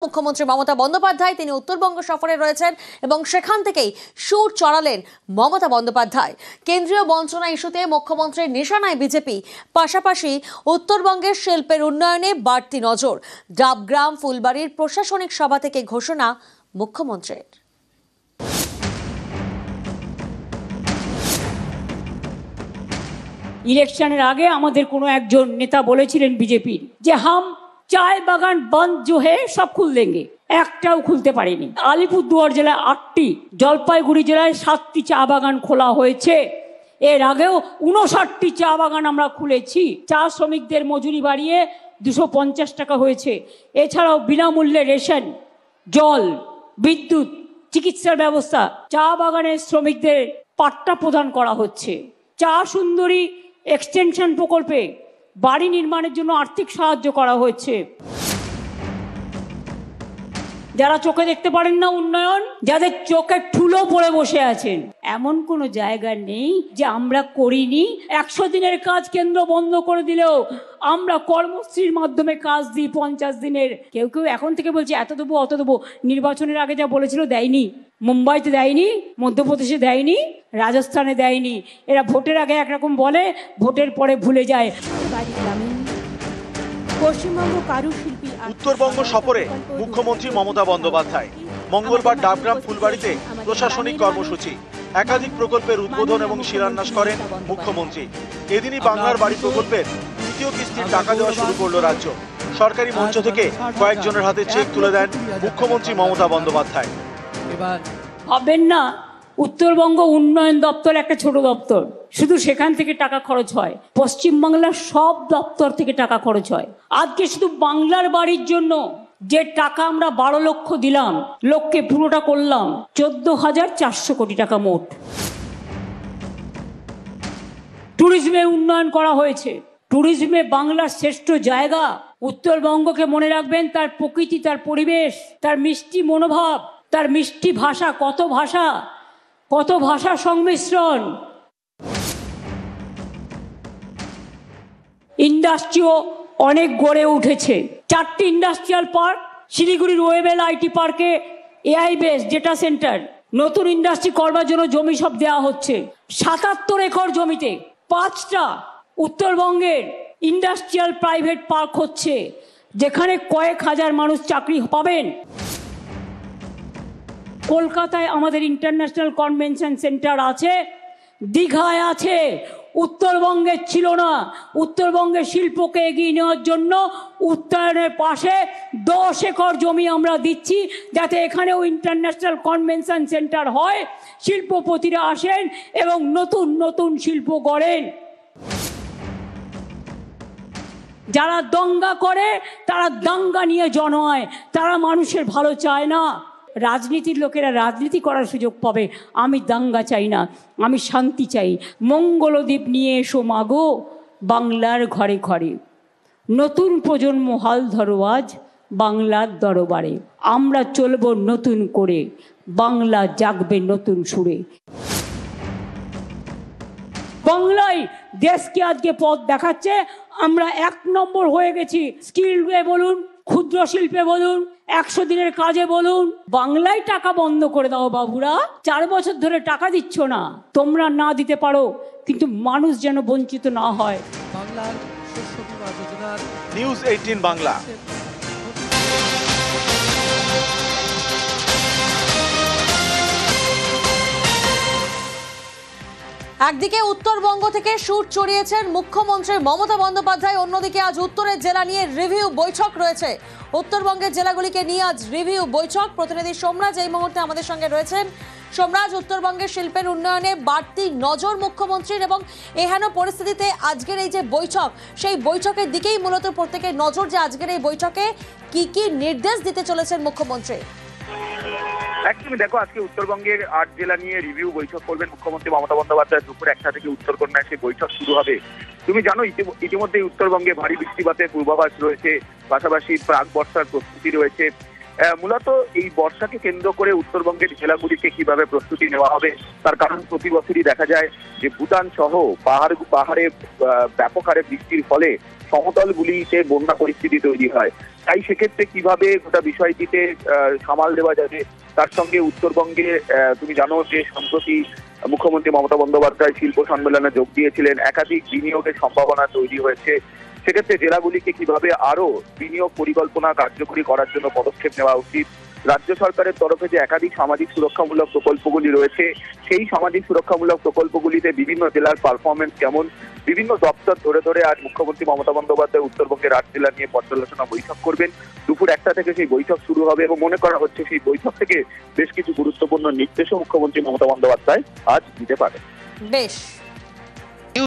মুখ্যমন্ত্রী মমতা বন্দ্যোপাধ্যায় তিনি উত্তরবঙ্গ সফরে রয়েছেন এবং সেখান থেকেই সুর চড়ালেন মমতা বন্দ্যোপাধ্যায়। কেন্দ্রীয় বঞ্চনা ইস্যুতে মুখ্যমন্ত্রীর নিশানায় বিজেপি, পাশাপাশি উত্তরবঙ্গের শিল্পের উন্নয়নে বাড়তি নজর। ডাবগ্রাম ফুলবাড়ির প্রশাসনিক সভা থেকে ঘোষণা মুখ্যমন্ত্রীর। ইলেকশনের আগে আমাদের কোনো একজন নেতা বলেছিলেন বিজেপির যে হাম চায় বাগান বন্ধ जो है সব খুল দেंगे, একটাও খুলতে পারেনি। আলিপুরদুয়ার জেলায় 8টি, জলপাইগুড়ি জেলায় 7টি চা বাগান খোলা হয়েছে। এর আগেও 59টি চা বাগান আমরা খুলেছি। চা শ্রমিকদের মজুরি বাড়িয়ে 250 টাকা হয়েছে। এছাড়াও বিনামূল্যে রেশন, জল, বিদ্যুৎ, চিকিৎসার ব্যবস্থা, চা বাগানের শ্রমিকদের পাট্টা প্রদান করা হচ্ছে। চা সুন্দরী এক্সটেনশন প্রকল্পে বাড়ি নির্মাণের জন্য আর্থিক সাহায্য করা হয়েছে। যারা চোখে দেখতে পারেন না উন্নয়ন, যাদের চোখে ঠুলো পড়ে বসে আছেন, এমন কোনো জায়গা নেই যে আমরা করিনি। 100 দিনের কাজ কেন্দ্র বন্ধ করে দিলেও আমরা কর্মশ্রীর মাধ্যমে কাজ দিই 50 দিনের। কেউ কেউ এখন থেকে বলছে এত দেবো অত দেবো। নির্বাচনের আগে যা বলেছিল দেয়নি। মুম্বাইতে দেয়নি, মধ্যপ্রদেশে দেয়নি, রাজস্থানে দেয়নি। এরা ভোটের আগে একরকম বলে, ভোটের পরে ভুলে যায়। পশ্চিমবঙ্গ কারুশিল্পী উত্তরবঙ্গ সফরে মুখ্যমন্ত্রী মমতা বন্দ্যোপাধ্যায় মঙ্গলবার ডাবগ্রাম ফুলবাড়িতে প্রশাসনিক কর্মসূচি, একাধিক প্রকল্পের উদ্বোধন এবং শিলান্যাস করেন মুখ্যমন্ত্রী। এদিনই বাংলার বাড়ি প্রকল্পের দ্বিতীয় কিস্তির টাকা দেওয়া শুরু করল রাজ্য। সরকারি মঞ্চ থেকে কয়েকজনের হাতে চেক তুলে দেন মুখ্যমন্ত্রী মমতা বন্দ্যোপাধ্যায়। ভাবেন না উত্তরবঙ্গ উন্নয়ন দপ্তর একটা ছোট দপ্তর, শুধু সেখান থেকে টাকা খরচ হয়। পশ্চিমবাংলার সব দপ্তর থেকে টাকা খরচ হয়। আজকে শুধু বাংলার বাড়ির জন্য যে টাকা আমরা 12 লক্ষ দিলাম, লক্ষ্যে পুরোটা করলাম 14,400 কোটি টাকা মোট। ট্যুরিজমে উন্নয়ন করা হয়েছে। ট্যুরিজমে বাংলার শ্রেষ্ঠ জায়গা। উত্তরবঙ্গকে মনে রাখবেন তার প্রকৃতি, তার পরিবেশ, তার মিষ্টি মনোভাব, তার মিষ্টি ভাষা। কত ভাষা সংমিশ্রণ। ইন্ডাস্ট্রিও অনেক গড়ে উঠেছে। 4টি ইন্ডাস্ট্রিয়াল পার্ক, শিলিগুড়ির ওয়েবেল আইটি পার্কে এআই বেস ডেটা সেন্টার, নতুন ইন্ডাস্ট্রি করবার জন্য জমি সব দেওয়া হচ্ছে। 77 একর জমিতে 5টা উত্তরবঙ্গের ইন্ডাস্ট্রিয়াল প্রাইভেট পার্ক হচ্ছে, যেখানে কয়েক হাজার মানুষ চাকরি পাবেন। কলকাতায় আমাদের ইন্টারন্যাশনাল কনভেনশন সেন্টার আছে, দীঘায় আছে, উত্তরবঙ্গে ছিল না। উত্তরবঙ্গের শিল্পকে এগিয়ে নেওয়ার জন্য উত্তরায়ণের পাশে 10 একর জমি আমরা দিচ্ছি, যাতে এখানেও ইন্টারন্যাশনাল কনভেনশন সেন্টার হয়, শিল্পপতিরা আসেন এবং নতুন নতুন শিল্প গড়েন। যারা দঙ্গা করে তারা দাঙ্গা নিয়ে জন্মায়, তারা মানুষের ভালো চায় না। রাজনীতির লোকেরা রাজনীতি করার সুযোগ পাবে। আমি দাঙ্গা চাই না, আমি শান্তি চাই। মঙ্গলদ্বীপ নিয়ে এসো মাগো বাংলার ঘরে ঘরে। নতুন প্রজন্ম হাল ধরো আজ বাংলার দরবারে। আমরা চলব নতুন করে, বাংলা জাগবে নতুন সুরে। বাংলায় দেশকে আজকে পথ দেখাচ্ছে। আমরা 1 নম্বর হয়ে গেছি। স্কিলে বলুন, ক্ষুদ্র শিল্পে বলুন, 100 দিনের কাজে বলুন। বাংলায় টাকা বন্ধ করে দাও বাবুরা। 4 বছর ধরে টাকা দিচ্ছ না। তোমরা না দিতে পারো, কিন্তু মানুষ যেন বঞ্চিত না হয়। বাংলার শস্য বীমা যোজনার নিউজ 18 বাংলা। একদিকে উত্তরবঙ্গ থেকে সুর চড়িয়েছেন মুখ্যমন্ত্রী মমতা বন্দ্যোপাধ্যায়, অন্যদিকে আজ উত্তরের জেলা নিয়ে রিভিউ বৈঠক রয়েছে। উত্তরবঙ্গের জেলাগুলিকে নিয়ে আজ রিভিউ বৈঠক। প্রতিনিধি সোমরাজ এই মুহূর্তে আমাদের সঙ্গে রয়েছেন। সোমরাজ, উত্তরবঙ্গের শিল্পের উন্নয়নে বাড়তি নজর মুখ্যমন্ত্রীর, এবং এহেন পরিস্থিতিতে আজকের এই যে বৈঠক, সেই বৈঠকের দিকেই মূলত প্রত্যেকের নজর যে আজকের এই বৈঠকে কি কি নির্দেশ দিতে চলেছেন মুখ্যমন্ত্রী। একদমই দেখো, আজকে উত্তরবঙ্গের 8 জেলা নিয়ে রিভিউ বৈঠক করবেন মুখ্যমন্ত্রী মমতা বন্দ্যোপাধ্যায়। দুপুর 1টা থেকে উত্তরকন্যায় সেই বৈঠক শুরু হবে। তুমি জানো ইতিমধ্যেই উত্তরবঙ্গে ভারী বৃষ্টিপাতের পূর্বাভাস রয়েছে, পাশাপাশি প্রাক বর্ষার প্রস্তুতি রয়েছে। মূলত এই বর্ষাকে কেন্দ্র করে উত্তরবঙ্গের জেলাগুলিকে কিভাবে প্রস্তুতি নেওয়া হবে তার কারণ প্রতি বছরই দেখা যায় যে ভুটান সহ পাহাড়ে ব্যাপক হারে বৃষ্টির ফলে সমতলগুলিতে বন্যা পরিস্থিতি তৈরি হয়। তাই সেক্ষেত্রে কিভাবে গোটা বিষয়টিতে সামাল দেওয়া যাবে তার সঙ্গে উত্তরবঙ্গে তুমি জানো যে সম্প্রতি মুখ্যমন্ত্রী মমতা বন্দ্যোপাধ্যায় শিল্প সম্মেলনে যোগ দিয়েছিলেন, একাধিক বিনিয়োগের সম্ভাবনা তৈরি হয়েছে। সেক্ষেত্রে জেলাগুলিকে কিভাবে আরো বিনিয়োগ পরিকল্পনা কার্যকরী করার জন্য পদক্ষেপ নেওয়া উচিত, রাজ্য সরকারের তরফে যে একাধিক সামাজিক সুরক্ষামূলক প্রকল্পগুলি রয়েছে সেই সামাজিক সুরক্ষামূলক প্রকল্পগুলিতে বিভিন্ন জেলার পারফরমেন্স কেমন, বিভিন্ন দপ্তর ধরে ধরে আজ মুখ্যমন্ত্রী মমতা বন্দ্যোপাধ্যায় উত্তরবঙ্গের 8 জেলা নিয়ে পর্যালোচনা বৈঠক করবেন। দুপুর 1টা থেকে সেই বৈঠক শুরু হবে এবং মনে করা হচ্ছে সেই বৈঠক থেকে বেশ কিছু গুরুত্বপূর্ণ নির্দেশও মুখ্যমন্ত্রী মমতা বন্দ্যোপাধ্যায় আজ দিতে পারেন। বেশ।